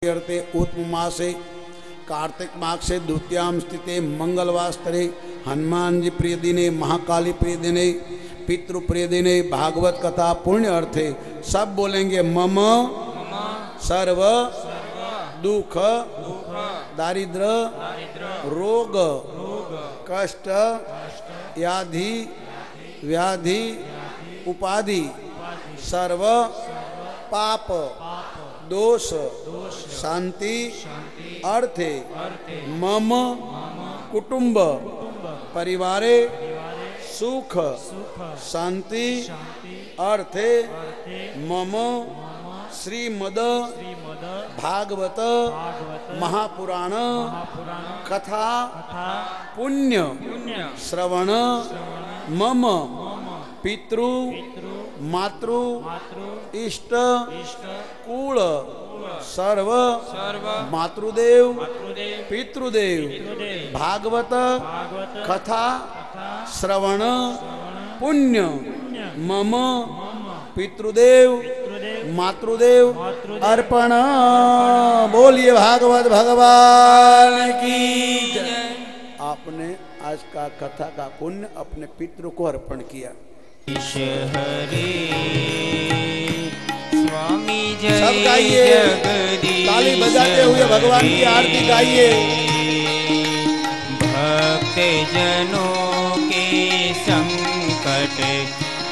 अर्थे उत्तम मासे कार्तिक मास से द्वितीयाम स्थिते मंगलवास्तरे हनुमान जी प्रिय दिने महाकाली प्रिय दिने पितृ प्रिय दिने भागवत कथा पुण्य अर्थे सब बोलेंगे मम सर्व दुख दारिद्र रोग कष्ट याधि व्याधि उपाधि सर्व पाप दोष शांति अर्थे मम कुटुंब परिवारे सुख शांति अर्थे मम श्रीमद भागवत महापुराण कथा पुण्य श्रवण मम पितृ मातृ इष्ट कुल सर्व मातृदेव पितृदेव भागवत कथा श्रवण पुण्य मम पितृदेव मातृदेव अर्पण। बोलिए भागवत भगवान की जय। आपने आज का कथा का पुण्य अपने पितृ को अर्पण किया। हरे स्वामी जय। सब गाइए, ताली बजाते हुए भगवान की आरती गाइए। भक्त जनों के संकट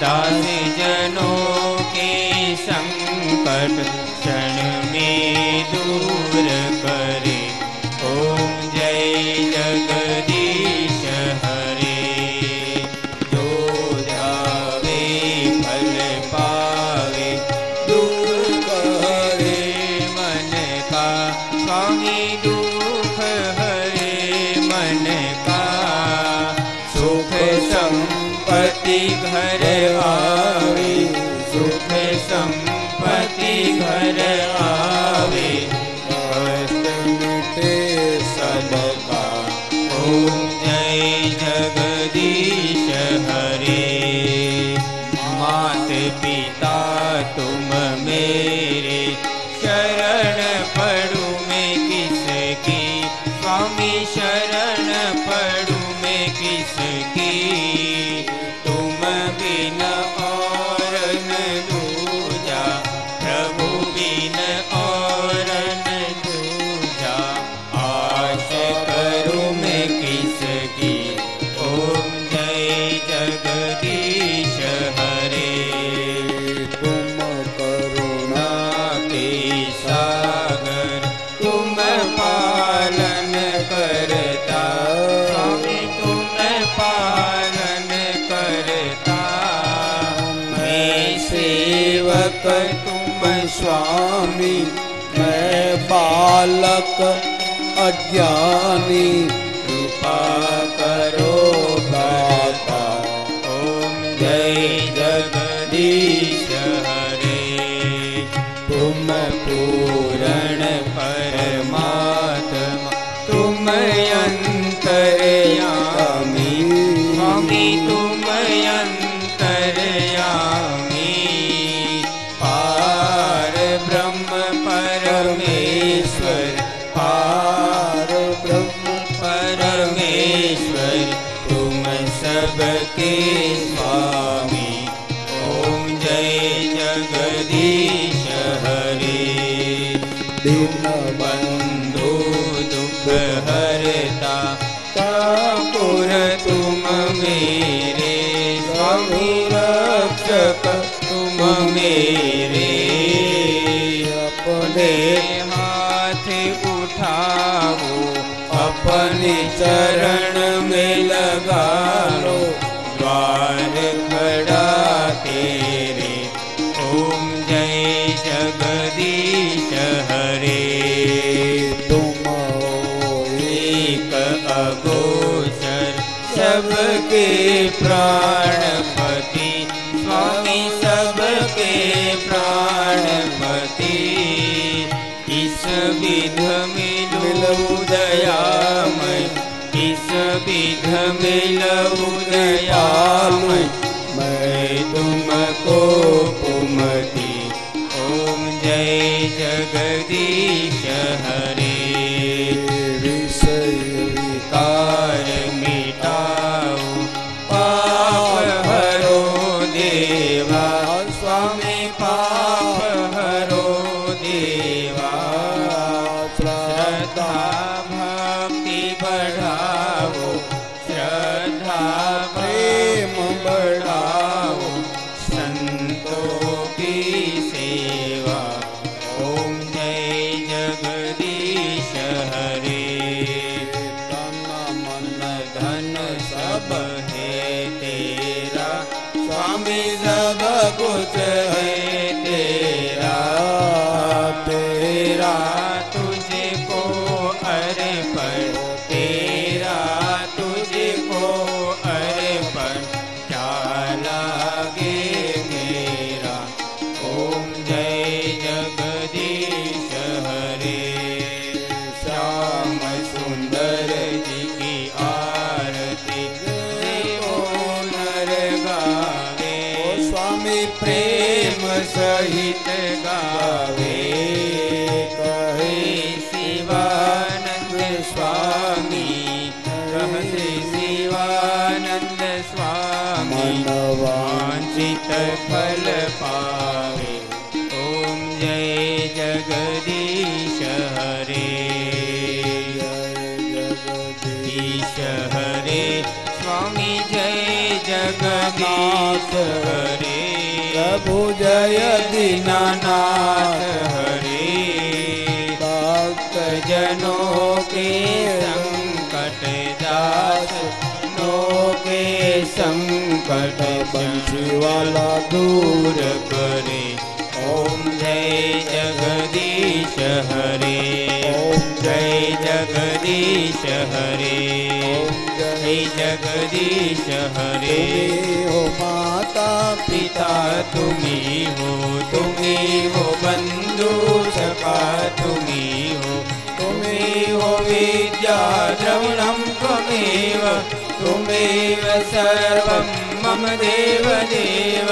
दास जनों के संकट क्षण में दूर करे। ओम जय जगदीश हरे। घर आवे सुख संपत्ति घर आवे कष्ट मिटे सबका। ओम जय जगदीश हरे। मात पिता तुम मेरे शरण पड़ू मैं किसकी। स्वामी शरण पड़ू मैं किसकी। बिन और न दूजा प्रभु बिन और न दूजा। आश करूं मैं किसकी। ओम जय जगदीश हरे। तुम करुणा के सागर तुम पालन करता। स्वामी तुम पालन करता। सेवक तुम स्वामी मैं बालक अज्ञानी कृपा करो दाता। ओम जय जगदीश हरे। तुम पूर्ण परमात्मा तुम अंतर्यामी। स्वामी तुम परमेश्वर पार ब्रह्म परमेश्वर तुम सबके स्वामी। ओम जय जगदीश हरे। दीन बंधु दुख हरता ठाकुर तुम मेरे। स्वामी रक्षक तुम मेरे। अपने हाथ उठाओ अपने चरण में लगा लो। द्वार खड़ा तेरे। ओम जय जगदीश हरे। तुम एक अगोचर सबके प्राणपति। स्वामी सबके प्राणपति। इस विध मिलऊ दयामय इस विध मिलऊ दयामय मैं तुमको कुमति। ओम जय जगदीश हरे विषय कार मिटाओ पाप हरो देवा स्वामी पाप हरो देवा श्रद्धा भक्ति बढ़ाओ श्रद्धा प्रेम बढ़ाओ संतों की सेवा ओम जय जगदीश हरे तन मन धन सब है तेरा स्वामी सब कुछ है तेरा तेरा तुझको अर्पण तेरा तुझको अर्पण क्या लागे मेरा ओम जय जगदीश हरे श्याम सुंदर जी की आरती देवो नर गावे स्वामी प्रेम सहित गावे कहे शिवानंद स्वामी कहते शिवानंद स्वामी वांछित फल पावे ओम जय जगदीश हरे जगदीश हरे स्वामी जय जगदीश हरे प्रभु जय दीनानाथ हरे भक्त जनों के संकट दास नो के संकट बंशी वाला दूर करे ओम जय जगदीश हरे ओम जय जगदीश हरे ओम जय जगदीश हरे हो माता पिता तुम्ही हो बंधु सखा तुम्ही हो विद्या द्रविणं त्वमेव त्वमेव सर्वं मम देव देव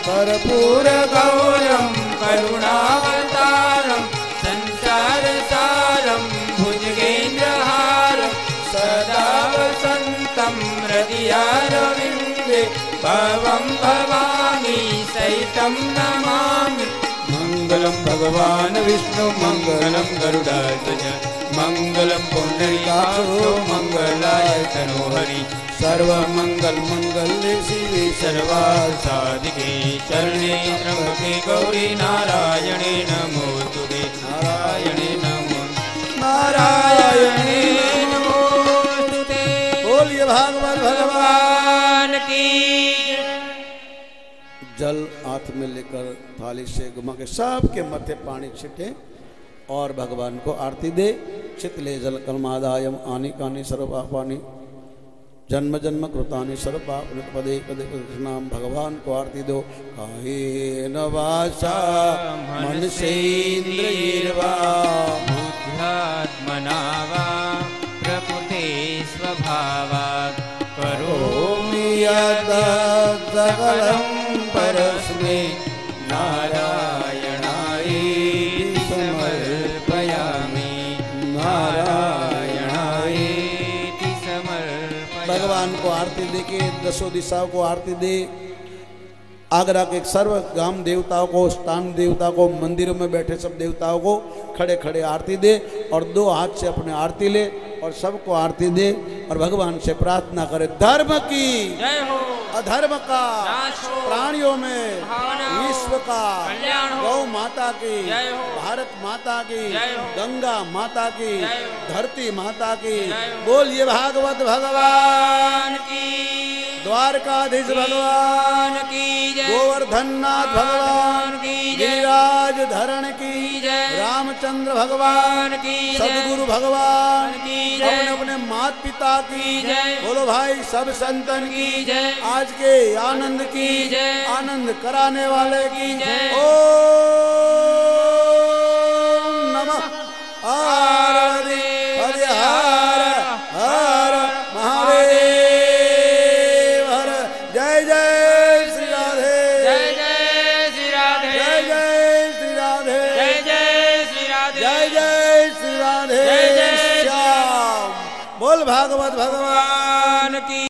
कर्पूर गौरं करुणावतारं संसार सारं भुजगेन्द्रहारं सदा वसन्तं हृदयारविन्दे भवं भवानी सहितं नमामि मंगलम भगवान विष्णु मंगलम गरुड़ध्वज मंगलम पुंडरीकाक्षो मंगलाय तनोहरि सर्वमंगल मंगल्ये शिवे सर्वासाधिके शरणे त्र्यंबके गौरी नारायणे नमोस्तुते नारायणे नमोस्तुते बोलिए भागवत भगवान की जल हाथ में लेकर थाली से घुमा के सबके मथे पानी छिटे और भगवान को आरती दे चितले जल कलमादायम आनी कानी सर्वपापानी जन्म जन्म कृतानि सर्वपाप पदे पदे नाम भगवान को आरती दो कायेन वाचा मनसेन्द्रियैर्वा बुद्ध्यात्मना वा प्रकृते स्वभावात् करोमि यत् सकलं परस्मै नारायणायेति समर्पयामि नारायणायेति समर्पयामि। भगवान को आरती दे के दसों दिशाओं को आरती दे। आगरा के सर्व ग्राम देवताओं को, स्थान देवता को, मंदिरों में बैठे सब देवताओं को खड़े खड़े आरती दे और दो हाथ से अपने आरती ले और सबको आरती दे और भगवान से प्रार्थना करे धर्म की जय हो, अधर्म का नाश हो, प्राणियों में भावना हो, विश्व का कल्याण हो, गौ माता की जय हो, भारत माता की जय हो, गंगा माता की जय हो, धरती माता की जय हो, बोलिए भागवत भगवान की द्वारकाधीश भगवान की जय, गोवर्धननाथ भगवान की जय, गिरिराज धरण की जय, रामचंद्र भगवान की जय, सदगुरु भगवान की जय, अपने अपने माता पिता की जय, बोलो भाई सब संतन की जय, आज के आनंद की जय, आनंद कराने वाले की जय, ओम नमः पार्वती हर हर हर महादेव हर जय जय श्री राधे जय जय श्री राधे, जय जय श्री राधे जय जय श्री राधे, जय जय श्री बोल भागवत भगवान भगवान की